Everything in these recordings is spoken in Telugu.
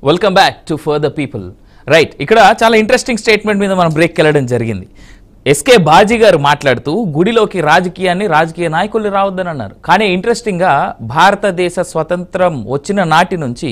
Welcome back to for the people. Right, ఇక్కడ చాలా ఇంట్రెస్టింగ్ స్టేట్మెంట్ మీద మనం బ్రేక్ వెళ్ళడం జరిగింది. ఎస్కే బాజీ గారు మాట్లాడుతూ గుడిలోకి రాజకీయ నాయకులు రావద్దని అన్నారు. కానీ ఇంట్రెస్టింగ్గా భారతదేశ స్వతంత్రం వచ్చిన నాటి నుంచి,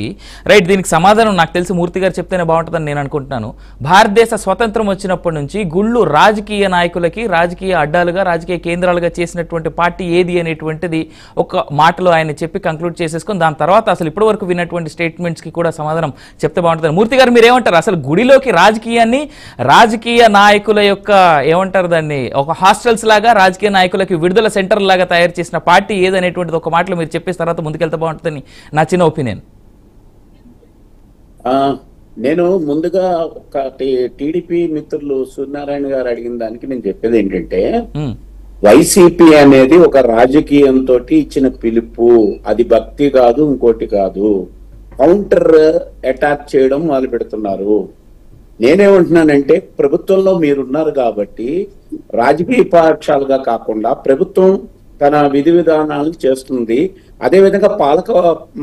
రైట్, దీనికి సమాధానం నాకు తెలిసి మూర్తి గారు చెప్తేనే బాగుంటుందని నేను అనుకుంటున్నాను. భారతదేశ స్వతంత్రం వచ్చినప్పటి నుంచి గుళ్ళు రాజకీయ నాయకులకి రాజకీయ అడ్డాలుగా రాజకీయ కేంద్రాలుగా చేసినటువంటి పార్టీ ఏది అనేటువంటిది ఒక మాటలో ఆయన చెప్పి కంక్లూడ్ చేసేసుకొని దాని తర్వాత అసలు ఇప్పటి వరకు విన్నటువంటి స్టేట్మెంట్స్కి కూడా సమాధానం చెప్తే బాగుంటుంది. మూర్తి గారు మీరేమంటారు? అసలు గుడిలోకి రాజకీయాన్ని రాజకీయ నాయకుల యొక్క ఏమంటారు దాన్ని ఒక హాస్టల్స్ లాగా రాజకీయ నాయకులకి విడుదల సెంటర్ లాగా తయారు చేసిన పార్టీ ఏదనేటువంటిది ఒక మాటలో మీరు చెప్పేసిన తర్వాత ముందుకెళ్తే బాగుంటుందని నా చిన్న ఒపీనియన్. నేను ముందుగా ఒక టీడీపీ మిత్రులు సూర్యనారాయణ గారు అడిగిన దానికి నేను చెప్పేది ఏంటంటే, వైసీపీ అనేది ఒక రాజకీయంతో ఇచ్చిన పిలుపు, అది భక్తి కాదు, ఇంకోటి కాదు. కౌంటర్ అటాక్ చేయడం మొదలు పెడుతున్నారు. నేనేమంటున్నానంటే, ప్రభుత్వంలో మీరున్నారు కాబట్టి రాజకీయ పక్షాలుగా కాకుండా ప్రభుత్వం తన విధి విధానాలు చేస్తుంది. అదేవిధంగా పాలక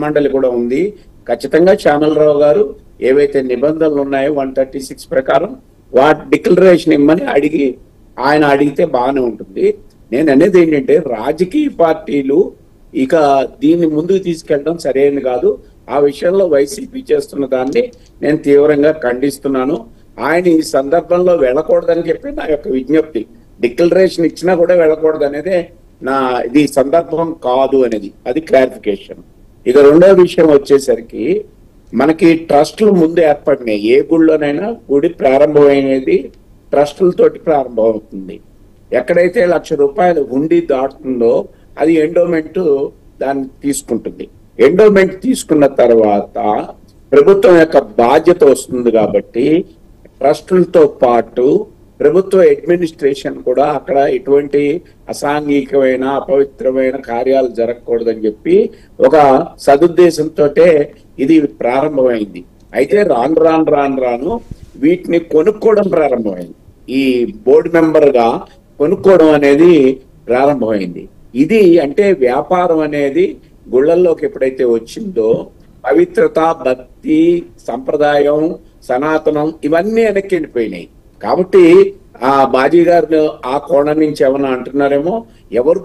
మండలి కూడా ఉంది. ఖచ్చితంగా శ్యామలరావు గారు ఏవైతే నిబంధనలు ఉన్నాయో 136 ప్రకారం వాటి డిక్లరేషన్ ఇమ్మని ఆయన అడిగితే బాగానే ఉంటుంది. నేను అనేది ఏంటంటే, రాజకీయ పార్టీలు ఇక దీన్ని ముందుకు తీసుకెళ్ళడం సరైనది కాదు. ఆ విషయంలో వైసీపీ చేస్తున్న దాన్ని నేను తీవ్రంగా ఖండిస్తున్నాను. ఆయన ఈ సందర్భంలో వెళ్ళకూడదని చెప్పి నా యొక్క విజ్ఞప్తి. డిక్లరేషన్ ఇచ్చినా కూడా వెళ్ళకూడదు అనేదే ఇది సందర్భం కాదు అనేది, అది క్లారిఫికేషన్. ఇక రెండో విషయం వచ్చేసరికి, మనకి ట్రస్టులు ముందు ఏర్పడినాయి. ఏ గుడిలోనైనా గుడి ప్రారంభమైనది ట్రస్టులతోటి ప్రారంభం అవుతుంది. ఎక్కడైతే ₹1,00,000 హుండీ దాటుతుందో అది ఎండోమెంట్ దాన్ని తీసుకుంటుంది. ఎండోమెంట్ తీసుకున్న తర్వాత ప్రభుత్వం యొక్క బాధ్యత వస్తుంది. కాబట్టి ట్రస్టులతో పాటు ప్రభుత్వ అడ్మినిస్ట్రేషన్ కూడా అక్కడ ఎటువంటి అసాంఘికమైన అపవిత్రమైన కార్యాలు జరగకూడదని చెప్పి ఒక సదుద్దేశంతో ఇది ప్రారంభమైంది. అయితే రాను వీటిని కొనుక్కోవడం ప్రారంభమైంది. ఈ బోర్డు మెంబర్ గా కొనుక్కోవడం అనేది ప్రారంభమైంది. ఇది అంటే వ్యాపారం అనేది గుళ్ళల్లోకి ఎప్పుడైతే వచ్చిందో పవిత్రత, భక్తి, సంప్రదాయం, సనాతనం ఇవన్నీ వెనక్కి వెళ్ళిపోయినాయి. కాబట్టి ఆ బాజీ గారు ఆ కోణం నుంచి ఏమన్నా అంటున్నారేమో. ఎవరు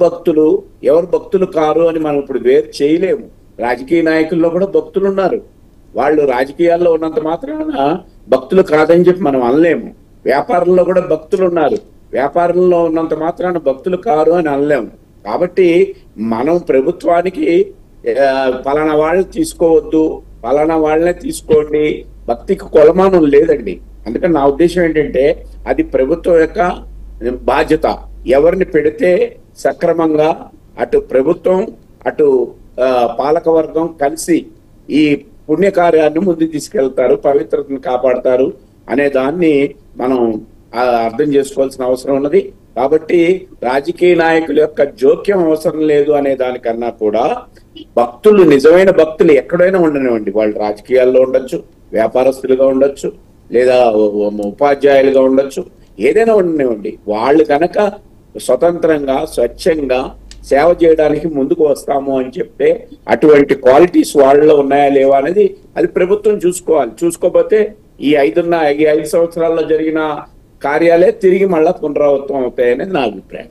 భక్తులు కారు అని మనం ఇప్పుడు వేరు చేయలేము. రాజకీయ నాయకుల్లో కూడా భక్తులు ఉన్నారు. వాళ్ళు రాజకీయాల్లో ఉన్నంత మాత్రాన భక్తులు కాదని చెప్పి మనం అనలేము. వ్యాపారంలో కూడా భక్తులు ఉన్నారు. వ్యాపారంలో ఉన్నంత మాత్రాన భక్తులు కారు అని అనలేము. కాబట్టి మనం ప్రభుత్వానికి పలానా వాళ్ళని తీసుకోవద్దు, పలానా వాళ్ళనే తీసుకోండి, భక్తికి కొలమానం లేదండి. అందుకని నా ఉద్దేశం ఏంటంటే, అది ప్రభుత్వం యొక్క బాధ్యత. ఎవరిని పెడితే సక్రమంగా అటు ప్రభుత్వం అటు పాలకవర్గం కలిసి ఈ పుణ్యకార్యాన్ని ముందుకు తీసుకెళ్తారు, పవిత్రతను కాపాడతారు అనే దాన్ని మనం అర్థం చేసుకోవాల్సిన అవసరం ఉన్నది. కాబట్టి రాజకీయ నాయకుల యొక్క జోక్యం అవసరం లేదు అనే దానికన్నా కూడా భక్తులు, నిజమైన భక్తులు ఎక్కడైనా ఉండనివ్వండి, వాళ్ళు రాజకీయాల్లో ఉండొచ్చు, వ్యాపారస్తులుగా ఉండొచ్చు, లేదా ఉపాధ్యాయులుగా ఉండొచ్చు, ఏదైనా ఉండనివ్వండి, వాళ్ళు కనుక స్వతంత్రంగా స్వచ్ఛంగా సేవ చేయడానికి ముందుకు వస్తాము అని చెప్తే అటువంటి క్వాలిటీస్ వాళ్ళలో ఉన్నాయా లేవా అనేది అది ప్రభుత్వం చూసుకోవాలి. చూసుకోకపోతే ఈ 5 సంవత్సరాల్లో జరిగిన కార్యాలే తిరిగి మళ్ళా పునరావృతం అవుతాయనేది నా అభిప్రాయం.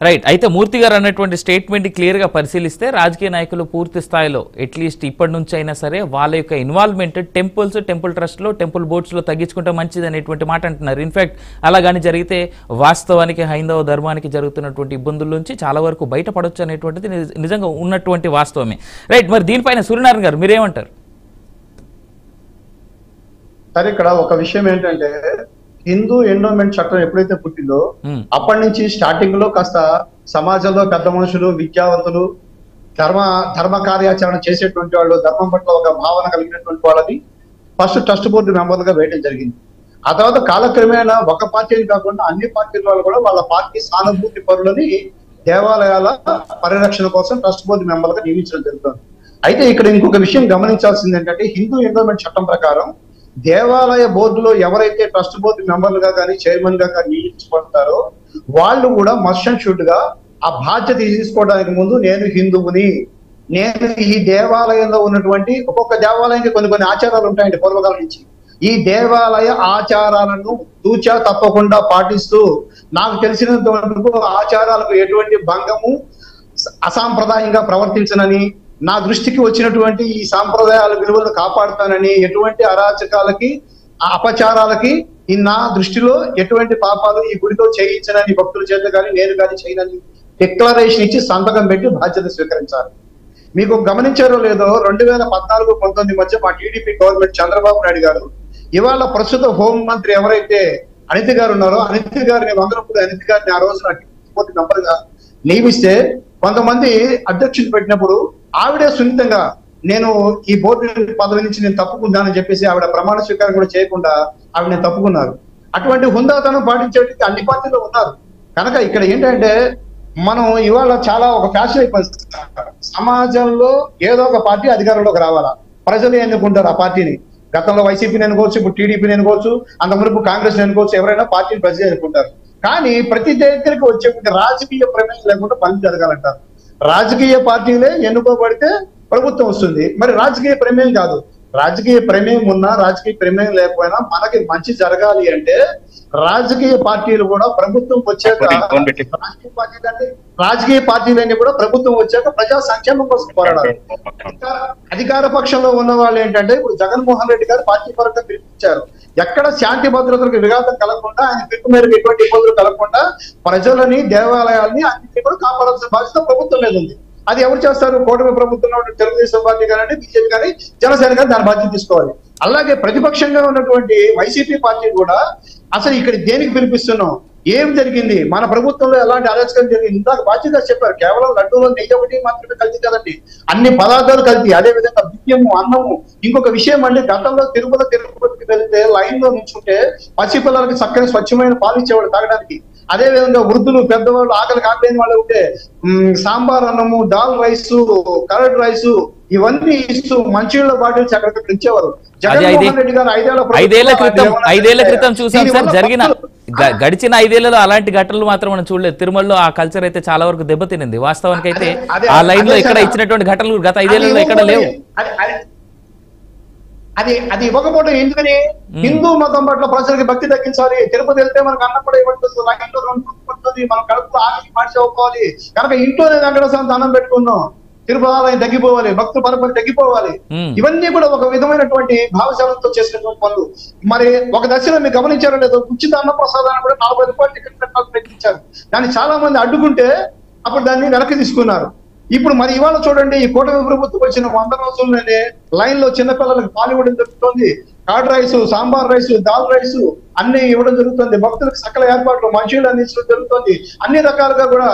రైట్, అయితే మూర్తి గారు అన్నటువంటి స్టేట్మెంట్ క్లియర్గా పరిశీలిస్తే రాజకీయ నాయకులు పూర్తి స్థాయిలో అట్లీస్ట్ ఇప్పటి నుంచి అయినా సరే వాళ్ళ యొక్క ఇన్వాల్వ్మెంట్ టెంపుల్స్, టెంపుల్ ట్రస్ట్లో, టెంపుల్ బోర్డ్స్లో తగ్గించుకుంటే మంచిది అనేటువంటి మాట అంటున్నారు. ఇన్ఫ్యాక్ట్ అలా కానీ జరిగితే వాస్తవానికి హైందవ ధర్మానికి జరుగుతున్నటువంటి ఇబ్బందుల నుంచి చాలా వరకు బయటపడవచ్చు అనేటువంటిది నిజంగా ఉన్నటువంటి వాస్తవమే. రైట్, మరి దీనిపైన సూర్యనారాయణ గారు మీరేమంటారు? సరే, ఇక్కడ ఒక విషయం ఏంటంటే, హిందూ ఎండోమెంట్ చట్టం ఎప్పుడైతే పుట్టిందో అప్పటి నుంచి స్టార్టింగ్ లో కాస్త సమాజంలో పెద్ద మనుషులు, విద్యావంతులు, ధర్మ కార్యాచరణ చేసేటువంటి వాళ్ళు, ధర్మం పట్ల ఒక భావన కలిగినటువంటి వాళ్ళని ఫస్ట్ ట్రస్ట్ బోర్డు మెంబర్లుగా వేయడం జరిగింది. ఆ తర్వాత కాలక్రమేణా ఒక పార్టీని కాకుండా అన్ని పార్టీల వాళ్ళు కూడా వాళ్ళ పార్టీ సానుభూతి పరులని దేవాలయాల పరిరక్షణ కోసం ట్రస్ట్ బోర్డు మెంబర్లుగా నియమించడం జరుగుతుంది. అయితే ఇక్కడ ఇంకొక విషయం గమనించాల్సింది ఏంటంటే, హిందూ ఎండోమెంట్ చట్టం ప్రకారం దేవాలయ బోర్డులో ఎవరైతే ట్రస్ట్ బోర్డు మెంబర్లుగా కానీ చైర్మన్ గా కానీ నియమించబడతారో వాళ్ళు కూడా మస్ట్ అండ్ షుడ్ గా ఆ బాధ్యత తీసుకోవడానికి ముందు నేను హిందువుని, నేను ఈ దేవాలయంలో ఉన్నటువంటి ఒక్కొక్క దేవాలయానికి కొన్ని కొన్ని ఆచారాలు ఉంటాయండి పూర్వకాలం నుంచి. ఈ దేవాలయ ఆచారాలను తూచా తప్పకుండా పాటిస్తూ నాకు తెలిసినంత వరకు ఆచారాలకు ఎటువంటి భంగము అసాంప్రదాయంగా ప్రవర్తించనని, నా దృష్టికి వచ్చినటువంటి ఈ సాంప్రదాయాల విలువలను కాపాడుతానని, ఎటువంటి అరాచకాలకి అపచారాలకి నా దృష్టిలో ఎటువంటి పాపాలు ఈ గుడిలో చేయించనని భక్తుల చేత కానీ నేను కానీ చేయనని డిక్లరేషన్ ఇచ్చి సంతకం పెట్టి బాధ్యత స్వీకరించాలి. మీకు గమనించారో లేదో 2014-19 మధ్య మా టీడీపీ గవర్నమెంట్ చంద్రబాబు నాయుడు గారు ఇవాళ ప్రస్తుత హోం మంత్రి ఎవరైతే అనిత గారు ఉన్నారో అనిత గారిని అనిత గారిని ఆ రోజు నాకు మెంబర్ గా నియమిస్తే కొంతమంది అధ్యక్షులు పెట్టినప్పుడు ఆవిడే సున్నితంగా నేను ఈ బోర్డు పదవి నుంచి నేను తప్పుకున్నానని చెప్పేసి ఆవిడ ప్రమాణ స్వీకారం కూడా చేయకుండా ఆవిడ నేను తప్పుకున్నారు. అటువంటి హుందాతనం పాటించేటికి అన్ని పార్టీలో ఉన్నారు. కనుక ఇక్కడ ఏంటంటే మనం ఇవాళ చాలా ఒక ఫ్యాషన్ అయిపోయింది. సమాజంలో ఏదో ఒక పార్టీ అధికారంలోకి రావాలా, ప్రజలు ఎన్నుకుంటారు ఆ పార్టీని. గతంలో వైసీపీని ఎన్నుకోవచ్చు, ఇప్పుడు టీడీపీని ఎన్నుకోవచ్చు, అంత మునుపు కాంగ్రెస్ ఎన్నుకోవచ్చు, ఎవరైనా పార్టీని ప్రజలు ఎన్నుకుంటారు. కానీ ప్రతి దగ్గరికి వచ్చే రాజకీయ ప్రమేయం లేకుండా పని జరగాలంటారు. రాజకీయ పార్టీలే ఎన్నుకోబడితే ప్రభుత్వం వస్తుంది. మరి రాజకీయ ప్రమేయం కాదు, రాజకీయ ప్రమేయం ఉన్నా రాజకీయ ప్రమేయం లేకపోయినా మనకి మంచి జరగాలి అంటే రాజకీయ పార్టీలు కూడా ప్రభుత్వం వచ్చాక రాజకీయ పార్టీలన్నీ కూడా ప్రభుత్వం వచ్చాక ప్రజా సంక్షేమం కోసం పోరాడాలి. అధికార పక్షంలో ఉన్న వాళ్ళు ఏంటంటే ఇప్పుడు జగన్మోహన్ రెడ్డి గారు పార్టీ పరంగా పిలిపించారు. ఎక్కడ శాంతి భద్రతలకు విఘాతం కలగకుండా, ఆయన పిలుపు మేరకు ఎటువంటి ఇబ్బందులు కలగకుండా ప్రజలని దేవాలయాల్ని అన్నింటినీ కూడా కాపాడాల్సిన బాధ్యత ప్రభుత్వం మీద ఉంది. అది ఎవరు చేస్తారు? కూటమి ప్రభుత్వంలో తెలుగుదేశం పార్టీ కానీ బీజేపీ కానీ జనసేన కానీ దాని బాధ్యత తీసుకోవాలి. అలాగే ప్రతిపక్షంగా ఉన్నటువంటి వైసీపీ పార్టీ కూడా అసలు ఇక్కడ దేనికి పిలిపిస్తున్నాం, ఏం జరిగింది, మన ప్రభుత్వంలో ఎలాంటి అరాచకం జరిగింది, ఇందాక బాధ్యత చెప్పారు. కేవలం లడ్డూలో నెయ్యి ఒకటి మాత్రమే కల్తీ కదండి, అన్ని పదార్థాలు కల్తీ. అదే విధంగా బియ్యము, అన్నము. ఇంకొక విషయం అండి, గతంలో తిరుపతికి వెళ్తే లైన్ లో నుంచుంటే పసిపిల్లలకి చక్కని స్వచ్ఛమైన పాలు ఇచ్చేవాడు తాగడానికి. అదే విధంగా వృద్ధులు, పెద్దవాళ్ళు, ఆకలి కాలేని వాళ్ళు ఉంటే సాంబార్ అన్నము, దాల్ రైసు, కర్డ్ రైసు ఇవన్నీ ఇస్తూ మంచినీళ్ళ బాటిల్స్ అక్కడికి ఇచ్చేవారు. జగన్మోహన్ రెడ్డి గారు 5 ఏళ్ల క్రితం చూసాం సార్. జరిగిన గడిచిన 5 ఏళ్లలో అలాంటి ఘటనలు మాత్రం మనం చూడలేదు. తిరుమలలో ఆ కల్చర్ అయితే చాలా వరకు దెబ్బతినింది. వాస్తవానికి అయితే ఆ లైన్ లో ఇక్కడ ఇచ్చినటువంటి ఘటనలు గత 5 ఏళ్లలో ఎక్కడ లేవు. అది ఇవ్వకపోవడం ఎందుకని? హిందూ మతం పట్ల ప్రజలకి భక్తి తగ్గించాలి. తిరుపతి వెళ్తే మనకు అన్నం కూడా ఇవ్వట్లేదు, లైన్లో 2 పడుతుంది, మనం కడుపులో ఆకలి మార్చుకోవాలి. కనుక ఇంట్లోనే వెంకటేశ్వర అన్నం పెట్టుకుందాం, తిరుపతి తగ్గిపోవాలి, భక్తుల పరపతి తగ్గిపోవాలి. ఇవన్నీ కూడా ఒక విధమైనటువంటి భావశాలంతో చేసినటువంటి పనులు. మరి ఒక దశలో మీరు గమనించారో లేదో, ఉచిత అన్న ప్రసాదాన్ని కూడా 40 రూపాయలు టికెట్ కట్టాలని ప్రకటించారు. దాన్ని చాలా మంది అడ్డుకుంటే అప్పుడు దాన్ని వెనక్కి తీసుకున్నారు. ఇప్పుడు మరి ఇవాళ చూడండి, ఈ కూటమి ప్రభుత్వం వచ్చిన 100 రోజుల్లోనే లైన్ లో చిన్నపిల్లలకు పాలు ఇవ్వడం జరుగుతుంది, curd rice, sambar rice, dal rice అన్ని ఇవ్వడం జరుగుతుంది, భక్తులకు సకల ఏర్పాట్లు మంచినీళ్ళు అందించడం జరుగుతుంది. అన్ని రకాలుగా కూడా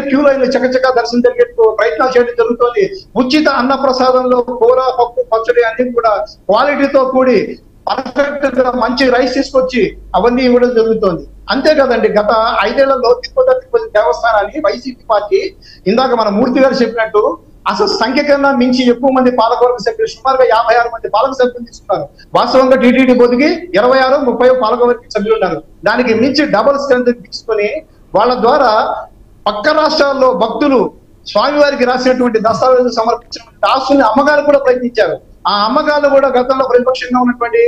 క్యూ లైన్ చకచకా దర్శనం జరిగే ప్రయత్నాలు చేయడం జరుగుతుంది. ఉచిత అన్న ప్రసాదంలో కూర, పప్పు, పచ్చడి అన్ని కూడా క్వాలిటీతో కూడి పర్ఫెక్ట్ గా మంచి రైస్ తీసుకొచ్చి అవన్నీ ఇవ్వడం జరుగుతుంది. అంతే కదండి, గత 5 ఏళ్లలో తిరుపతి దేవస్థానాన్ని వైసీపీ పార్టీ, ఇందాక మన మూర్తి గారు చెప్పినట్టు, అసలు సంఖ్య కన్నా మించి ఎక్కువ మంది పాలకవర్గ సభ్యులు, సుమారుగా 56 మంది పాలక సభ్యులు తీసుకున్నారు. వాస్తవంగా టీటీడీ బోర్డుకి 26-30 పాలకవర్గ సభ్యులు ఉన్నారు. దానికి మించి డబుల్ స్ట్రెంత్ తీసుకొని వాళ్ళ ద్వారా పక్క రాష్ట్రాల్లో భక్తులు స్వామివారికి రాసినటువంటి దస్తావేజులు సమర్పించినటువంటి ఆస్తుల్ని అమ్మగారు కూడా ప్రయత్నించారు. ఆ అమ్మకాలు కూడా గతంలో ప్రతిపక్షంగా ఉన్నటువంటి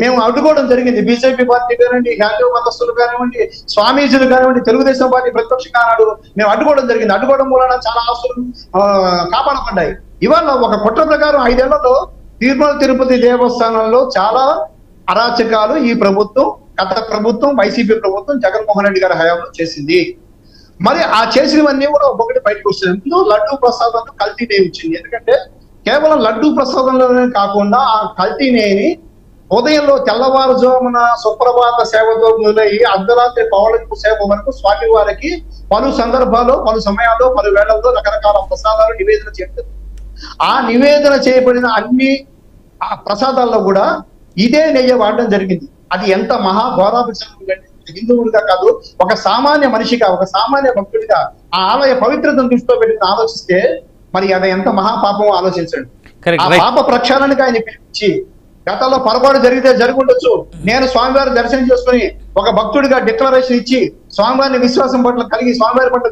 మేము అడ్డుకోవడం జరిగింది. బీజేపీ పార్టీ కానివ్వండి, హిందూ మతస్థులు కానివ్వండి, స్వామీజీలు కానివ్వండి, తెలుగుదేశం పార్టీ ప్రతిపక్షంగా నాడు మేము అడ్డుకోవడం జరిగింది. అడ్డుకోవడం మూలన చాలా ఆస్తులు కాపాడబడ్డాయి. ఇవాళ ఒక కుట్ర ప్రకారం 5 ఏళ్లలో తిరుపతి దేవస్థానంలో చాలా అరాచకాలు ఈ ప్రభుత్వం, గత ప్రభుత్వం, వైసీపీ ప్రభుత్వం, జగన్మోహన్ రెడ్డి గారి హయాంలో చేసింది. మరి ఆ చేసినవన్నీ కూడా ఒక్కొక్కటి బయటకు వస్తుంది. ఇందులో లడ్డూ ప్రసాదంలో కల్తీ నెయ్యి వచ్చింది. ఎందుకంటే కేవలం లడ్డూ ప్రసాదంలోనే కాకుండా ఆ కల్తీ నెయ్యిని ఉదయంలో తెల్లవారుజామున సుప్రభాత సేవతో మొదలయ్యి అర్ధరాత్రి పౌళింపు సేవ వరకు స్వామి వారికి పలు సందర్భాల్లో, పలు సమయాల్లో, పలు వేళల్లో రకరకాల ప్రసాదాలు నివేదన చేయడం. ఆ నివేదన చేయబడిన అన్ని ప్రసాదాల్లో కూడా ఇదే నెయ్యి వాడడం జరిగింది. అది ఎంత మహాఘోరాభిషేకం! హిందువుడిగా కాదు, ఒక సామాన్య మనిషిగా, ఒక సామాన్య భక్తుడిగా ఆ ఆలయ పవిత్రతను దృష్టిలో పెట్టి ఆలోచిస్తే మరి అది ఎంత మహాపాపం ఆలోచించండి. ఆ పాప ప్రక్షాళనగా ఆయన పిలిపించి గతంలో పొరపాటు జరిగితే జరుగుండొచ్చు. నేను స్వామివారి దర్శనం చేసుకుని ఒక భక్తుడిగా డిక్లరేషన్ ఇచ్చి స్వామివారిని విశ్వాసం పట్ల కలిగి స్వామివారి పట్ల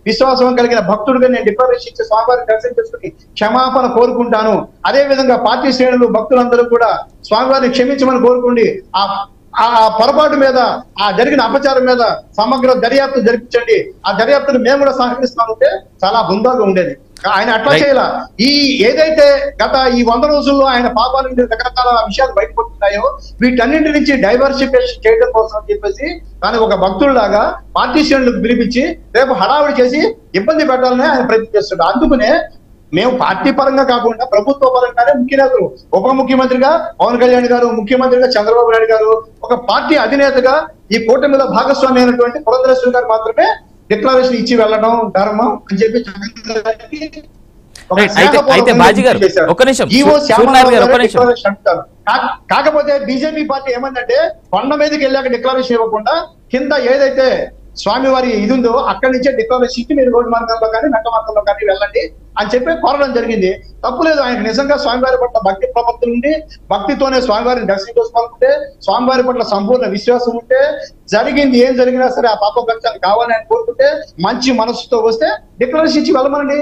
విశ్వాసం కలిగిన భక్తుడిగా నేను డిక్లరేషన్ ఇచ్చి స్వామివారిని దర్శనం చేసుకుని క్షమాపణ కోరుకుంటాను. అదే విధంగా పార్టీ శ్రేణులు భక్తులందరూ కూడా స్వామివారిని క్షమించమని కోరుకుండి ఆ పొరపాటు మీద ఆ జరిగిన అపచారం మీద సమగ్ర దర్యాప్తు జరిపించండి. ఆ దర్యాప్తును మేము కూడా సహకరిస్తామంటే చాలా బృందాగా ఉండేది. ఆయన అట్లా చేయాల. ఈ ఏదైతే గత ఈ 100 రోజుల్లో ఆయన పాపాల నుండి రకరకాల విషయాలు బయటపడుతున్నాయో వీటన్నింటి నుంచి డైవర్సిఫికేషన్ చేయడం కోసం అని చెప్పేసి తాను ఒక భక్తుల్లాగా పార్టీ శ్రేణులకు పిలిపించి రేపు హడావుడి చేసి ఇబ్బంది పెట్టాలని ఆయన ప్రయత్నం చేస్తున్నాడు. అందుకనే మేము పార్టీ పరంగా కాకుండా ప్రభుత్వ పరంగానే ముఖ్యనేతలు ఉప ముఖ్యమంత్రిగా పవన్ కళ్యాణ్ గారు, ముఖ్యమంత్రిగా చంద్రబాబు నాయుడు గారు, ఒక పార్టీ అధినేతగా ఈ కూటమిలో భాగస్వామి అయినటువంటి పురంధరేశ్వరి గారు మాత్రమే డిక్లరేషన్ ఇచ్చి వెళ్ళడం ధర్మం అని చెప్పి అయితే బాజీ గారు ఒక్క నిమిషం, కాకపోతే బీజేపీ పార్టీ ఏమందంటే కొండ మీదకి వెళ్ళాక డిక్లరేషన్ ఇవ్వకుండా కింద ఏదైతే స్వామివారి ఇది ఉందో అక్కడి నుంచే డిక్లరేషన్ ఇచ్చి మీరు రోడ్డు మార్గంలో కానీ మెట్ట మార్గంలో కానీ వెళ్ళండి అని చెప్పి కోరడం జరిగింది. తప్పులేదు. ఆయన నిజంగా స్వామివారి పట్ల భక్తి ప్రపత్తులు ఉండి భక్తితోనే స్వామివారిని దర్శనం చేసుకోవాలంటే స్వామివారి పట్ల సంపూర్ణ విశ్వాసం ఉంటే జరిగింది ఏం జరిగినా సరే ఆ పాప భక్తాలు కావాలని ఆయన కోరుకుంటే మంచి మనసుతో వస్తే డిక్లరేషన్ ఇచ్చి వెళ్ళమనండి.